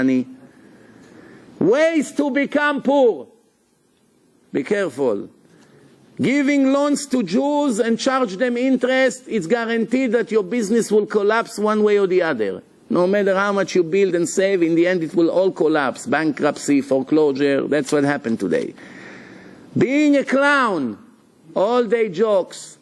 money. Ways to become poor. Be careful. Giving loans to Jews and charge them interest, it's guaranteed that your business will collapse one way or the other. No matter how much you build and save, in the end it will all collapse. Bankruptcy, foreclosure, that's what happened today. Being a clown, all day jokes.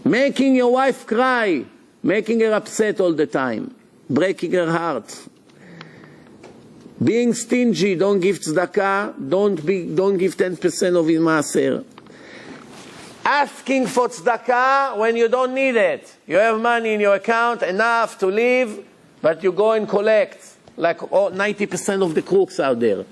Making your wife cry, making her upset all the time, breaking her heart. Being stingy, don't give tzedakah, don't give 10% of his maaser. Asking for tzedakah when you don't need it. You have money in your account, enough to live, but you go and collect, like 90% of the crooks out there.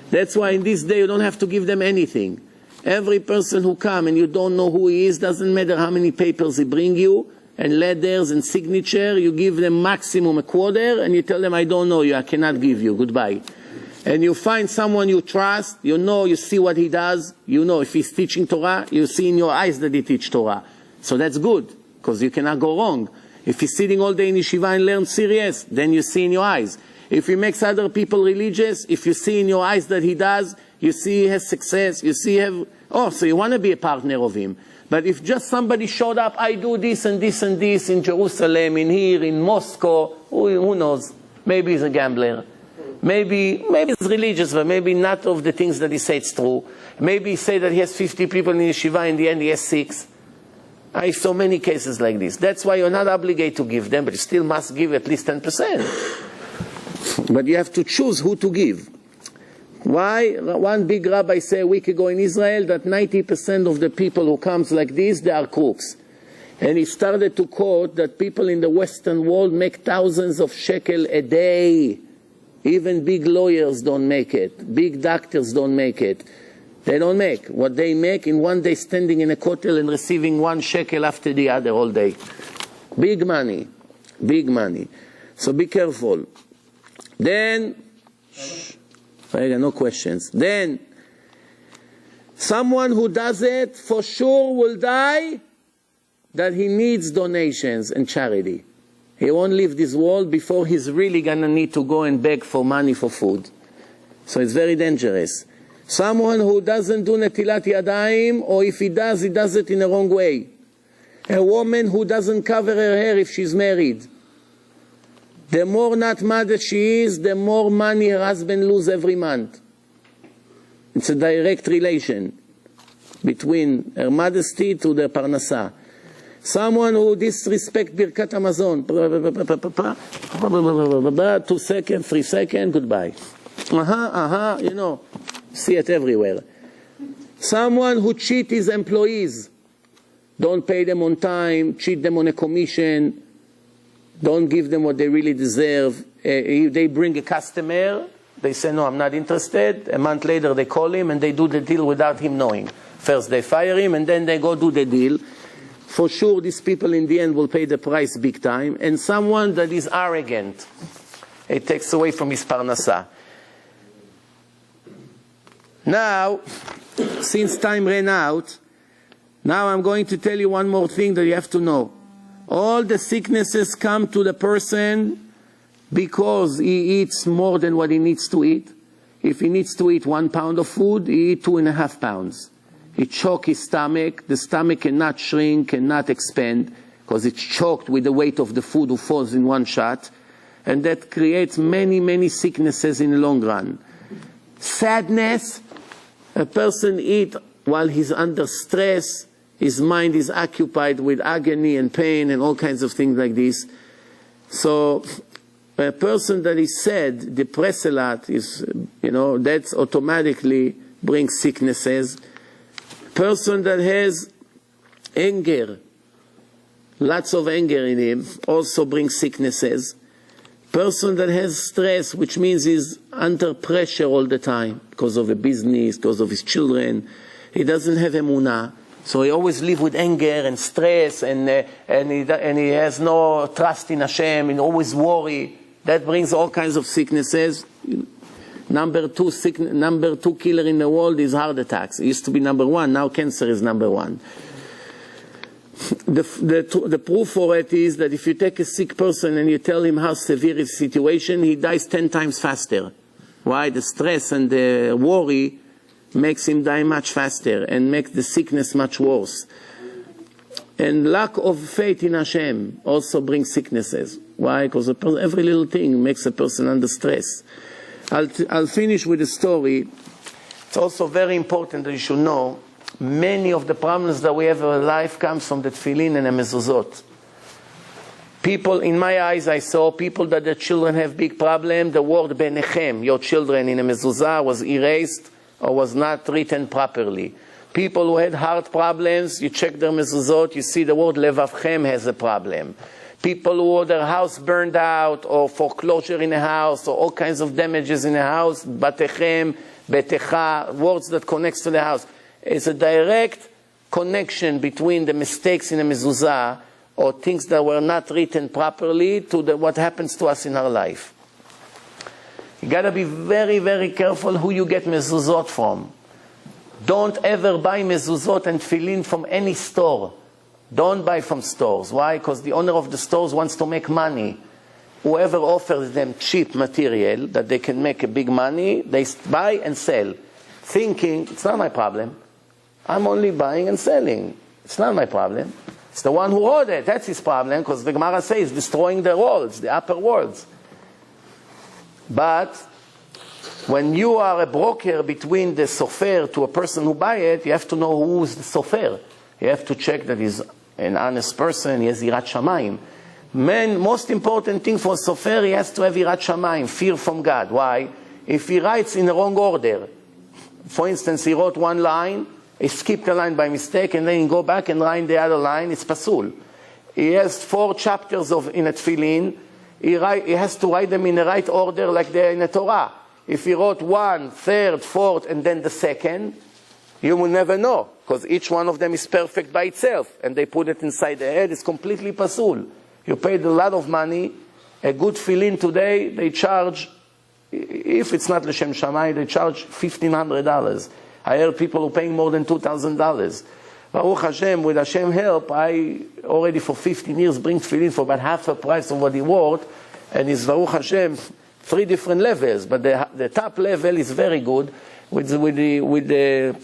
That's why in this day you don't have to give them anything. Every person who comes and you don't know who he is, doesn't matter how many papers he bring you, and letters and signature, you give them maximum a quarter, and you tell them, I don't know you, I cannot give you, goodbye. And you find someone you trust, you know, you see what he does, you know if he's teaching Torah, you see in your eyes that he teaches Torah. So that's good, because you cannot go wrong. If he's sitting all day in yeshiva and learns serious, then you see in your eyes. If he makes other people religious, if you see in your eyes that he does, you see he has success, you see so you want to be a partner of him. But if just somebody showed up, I do this and this and this in Jerusalem, in here, in Moscow, who knows? Maybe he's a gambler. Maybe he's religious, but maybe not of the things that he says it's true. Maybe he say that he has 50 people in yeshiva, in the end he has 6. I saw many cases like this. That's why you're not obligated to give them, but you still must give at least 10%. But you have to choose who to give. Why? One big rabbi said a week ago in Israel that 90% of the people who comes like this, they are crooks. And he started to quote that people in the Western world make thousands of shekel a day. Even big lawyers don't make it. Big doctors don't make it. They don't make. What they make in one day standing in a kotel and receiving 1 shekel after the other all day. Big money. Big money. So be careful. Then, no questions. Then, someone who does it for sure will die that he needs donations and charity. He won't leave this world before he's really going to need to go and beg for money for food. So it's very dangerous. Someone who doesn't do netilat yadayim, or if he does it in the wrong way. A woman who doesn't cover her hair if she's married. The more not mad she is, the more money her husband loses every month. It's a direct relation between her modesty to the parnasa. Someone who disrespects Birkat Hamazon. 2 seconds, 3 seconds, goodbye. You know, see it everywhere. Someone who cheats his employees. Don't pay them on time, cheat them on a commission. Don't give them what they really deserve. If they bring a customer, they say, no, I'm not interested. A month later, they call him and they do the deal without him knowing. First, they fire him and then they go do the deal. For sure, these people in the end will pay the price big time. And someone that is arrogant, it takes away from his parnasa. Now, since time ran out, now I'm going to tell you one more thing that you have to know. All the sicknesses come to the person because he eats more than what he needs to eat. If he needs to eat 1 pound of food, he eats 2.5 pounds. He chokes his stomach. The stomach cannot shrink, cannot expand, because it's choked with the weight of the food who falls in one shot. And that creates many, many sicknesses in the long run. Sadness, a person eats while he's under stress. His mind is occupied with agony and pain and all kinds of things like this. So a person that is sad, depressed a lot, is, that automatically brings sicknesses. Person that has anger, lots of anger in him, also brings sicknesses. Person that has stress, which means he's under pressure all the time because of a business, because of his children. He doesn't have emunah. So he always lives with anger and stress, and he has no trust in Hashem, and always worry. That brings all kinds of sicknesses. Number 2 killer in the world is heart attacks. It used to be number 1, now cancer is number 1. The proof for it is that if you take a sick person and you tell him how severe is the situation, he dies 10 times faster. Why? The stress and the worry makes him die much faster and makes the sickness much worse. And lack of faith in Hashem also brings sicknesses. Why? Because every little thing makes a person under stress. I'll finish with a story. It's also very important that you should know, many of the problems that we have in life comes from the tefillin and the mezuzot. People, in my eyes, I saw people that their children have big problem. The word benechem, your children, in a mezuzah was erased or was not written properly. People who had heart problems, you check their mezuzot, you see the word levavchem has a problem. People who had their house burned out or foreclosure in a house or all kinds of damages in a house, batechem, betecha, words that connects to the house. It's a direct connection between the mistakes in a mezuzah or things that were not written properly to what happens to us in our life. You got to be very, very careful who you get mezuzot from. Don't ever buy mezuzot and tefillin from any store. Don't buy from stores. Why? Because the owner of the stores wants to make money. Whoever offers them cheap material that they can make a big money, they buy and sell, thinking, it's not my problem. I'm only buying and selling. It's not my problem. It's the one who wrote it. That's his problem, because the Gemara says destroying the worlds, the upper worlds. But when you are a broker between the sofer to a person who buy it, you have to know who is the sofer. You have to check that he's an honest person, he has yirat shamayim. Most important thing for a sofer, he has to have yirat shamayim, fear from God. Why? If he writes in the wrong order, for instance, he wrote one line, he skipped a line by mistake, and then he go back and write the other line, it's pasul. He has 4 chapters in a tefillin, he has to write them in the right order like they're in the Torah. If he wrote 1, 3rd, 4th, and then the 2nd, you will never know, because each one of them is perfect by itself, and they put it inside the head, it's completely pasul. You paid a lot of money. A good tefillin today, they charge, if it's not L'Shem Shammai, they charge $1,500. I heard people who are paying more than $2,000. Baruch Hashem, with Hashem help, I already for 15 years bring tefillin for about half the price of what he worth, and it's Baruch Hashem 3 different levels, but the top level is very good with the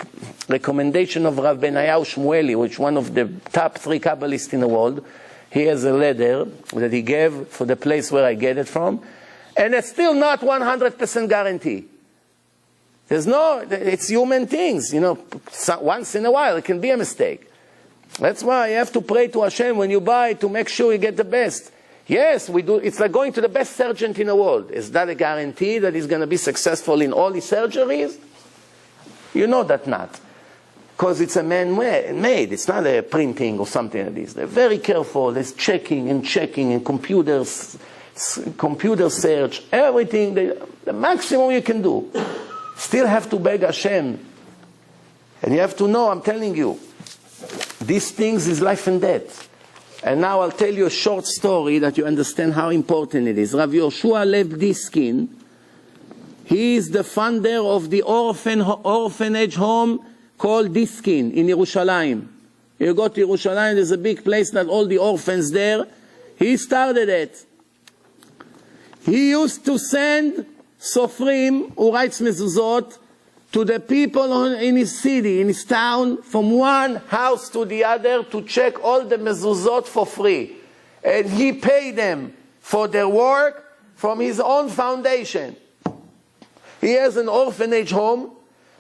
recommendation of Rav Benayahu Shmueli, which is one of the top 3 Kabbalists in the world. He has a letter that he gave for the place where I get it from, and it's still not 100% guarantee. It's human things, you know, once in a while it can be a mistake. That's why you have to pray to Hashem when you buy to make sure you get the best. Yes, we do. It's like going to the best surgeon in the world. Is that a guarantee that he's going to be successful in all his surgeries? You know that not. Because it's a man-made. It's not a printing or something like this. They're very careful. There's checking and computer search, everything. The maximum you can do. Still have to beg Hashem. And you have to know, I'm telling you, these things is life and death. And now I'll tell you a short story that you understand how important it is. Rav Yoshua Lev Diskin, he is the founder of the orphanage home called Diskin in Yerushalayim. You go to Yerushalayim, there's a big place that all the orphans there. He started it. He used to send sofrim, who writes mezuzot, to the people in his city, in his town, from one house to the other to check all the mezuzot for free. And he paid them for their work from his own foundation. He has an orphanage home.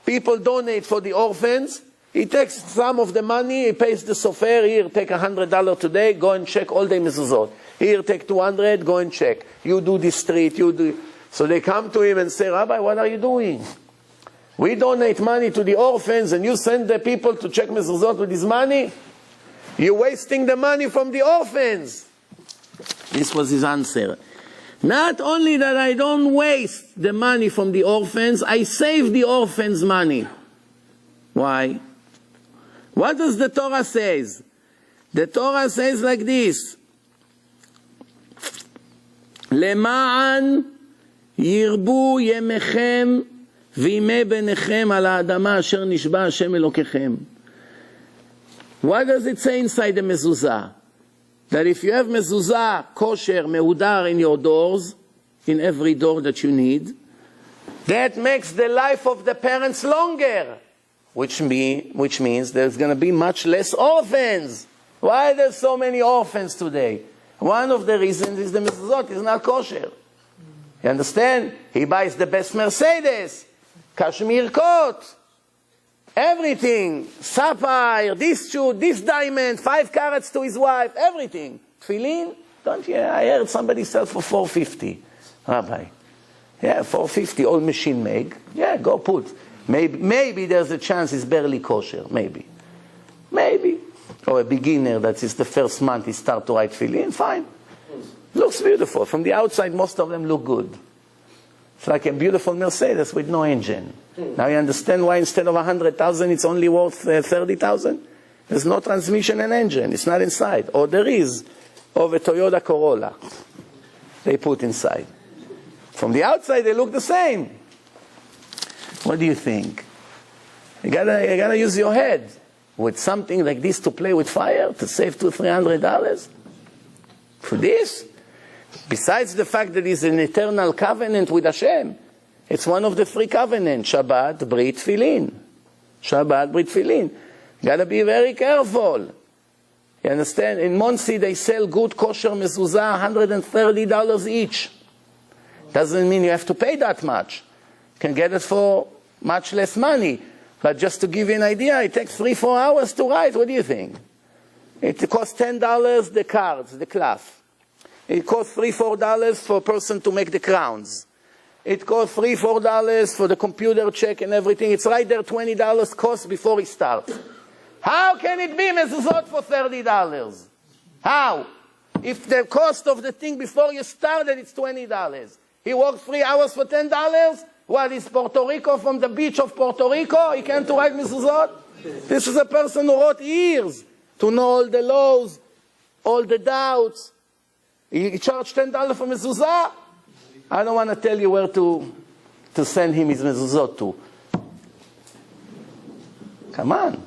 People donate for the orphans. He takes some of the money, he pays the sofer, here, take $100 today, go and check all the mezuzot. Here, take 200, go and check. You do this street, you do... So they come to him and say, Rabbi, what are you doing? We donate money to the orphans and you send the people to check mezuzot with this money? You're wasting the money from the orphans. This was his answer. Not only that I don't waste the money from the orphans, I save the orphans money. Why? What does the Torah say? The Torah says like this, למען ירבו ימיכם וימי בניכם על האדמה אשר נשבע השם אלוקיכם. What does it say inside the mezuzah? That if you have mezuzah, kosher, meudar in your doors, in every door that you need, that makes the life of the parents longer, which means there's going to be much less orphans. Why are there so many orphans today? One of the reasons is the mezuzot is not kosher. You understand? He buys the best Mercedes, cashmere coat, everything, sapphire, this shoe, this diamond, 5 carats to his wife, everything. Tefillin, don't you? I heard somebody sell for $450. Rabbi, yeah, $450, all machine made. Yeah, go put. Maybe there's a chance it's barely kosher. Maybe. Or a beginner that is the first month he start to write tefillin. Fine. Looks beautiful. From the outside, most of them look good. It's like a beautiful Mercedes with no engine. Now you understand why instead of 100,000 it's only worth 30,000? There's no transmission and engine. It's not inside. Or there is. Of a Toyota Corolla. They put inside. From the outside they look the same. What do you think? You gotta use your head. With something like this to play with fire, to save $200-300? For this? Besides the fact that it's an eternal covenant with Hashem. It's one of the 3 covenants. Shabbat, Brit, Tefillin. Shabbat, Brit, Tefillin. Gotta be very careful. You understand? In Monsey they sell good kosher mezuzah, $130 each. Doesn't mean you have to pay that much. You can get it for much less money. But just to give you an idea, it takes 3-4 hours to write. What do you think? It costs $10 the cards, the cloth. It costs $3-4 for a person to make the crowns. It costs $3-4 for the computer check and everything. It's right there, $20 cost before he starts. How can it be mezuzot for $30? How? If the cost of the thing before you started, it's $20. He works 3 hours for $10? What is Puerto Rico, from the beach of Puerto Rico? He can't write mezuzot? This is a person who wrote years to know all the laws, all the doubts. He charged $10 for mezuzah. I don't want to tell you where to send him his mezuzot to. Come on.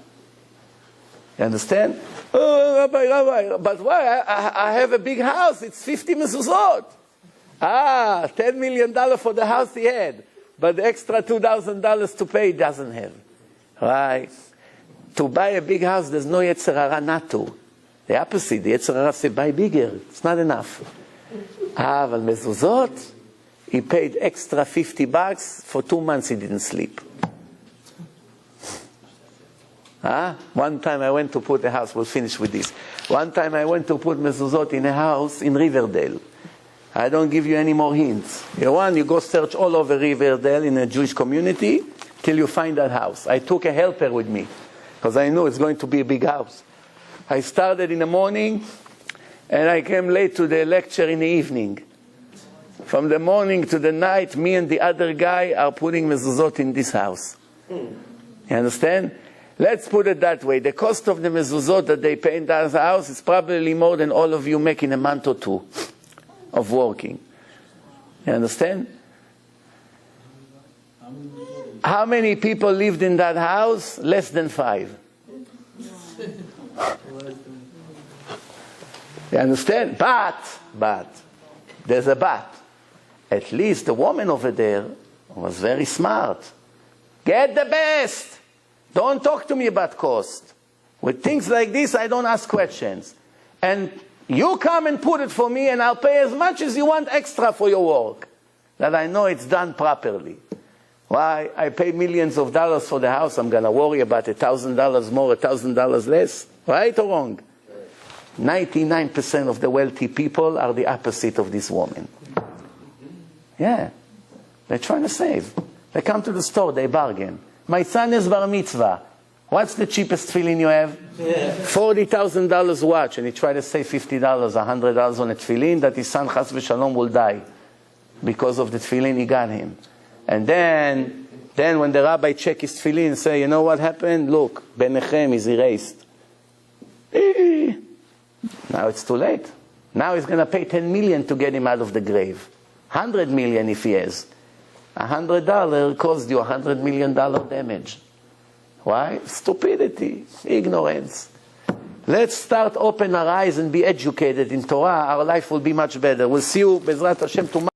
You understand? Oh, Rabbi, but why? I have a big house. It's 50 mezuzot. $10 million for the house he had. But the extra $2,000 to pay he doesn't have. Right? To buy a big house, there's no Yetzer Hara not to. The opposite, the Yetzer Hara say, buy bigger. It's not enough. But mezuzot, he paid extra $50. For 2 months he didn't sleep. One time I went to put a house, we'll finish with this. One time I went to put mezuzot in a house in Riverdale. I don't give you any more hints. You go search all over Riverdale in a Jewish community till you find that house. I took a helper with me because I knew it's going to be a big house. I started in the morning and I came late to the lecture in the evening. From the morning to the night, me and the other guy are putting mezuzot in this house. You understand? Let's put it that way. The cost of the mezuzot that they pay in that house is probably more than all of you make in a month or 2 of working. You understand? How many people lived in that house? Less than 5. You understand? But, there's a but. At least the woman over there was very smart. Get the best. Don't talk to me about cost. With things like this, I don't ask questions. And you come and put it for me, and I'll pay as much as you want extra for your work, that I know it's done properly. Why? I pay millions of dollars for the house. I'm going to worry about $1,000 more, $1,000 less. Right or wrong? 99% of the wealthy people are the opposite of this woman. Yeah. They're trying to save. They come to the store, they bargain. My son is bar mitzvah. What's the cheapest tefillin you have? $40,000 watch, and he tried to save $50, $100 on a tefillin that his son, chas v'shalom, will die because of the tefillin he got him. And then when the rabbi check his tefillin, say, you know what happened? Look, Benechem is erased. Now it's too late. Now he's going to pay $10 million to get him out of the grave. $100 million if he has. $100 caused you $100 million damage. Why? Stupidity, ignorance. Let's start open our eyes and be educated in Torah. Our life will be much better. We'll see you, Bezrat Hashem, tomorrow.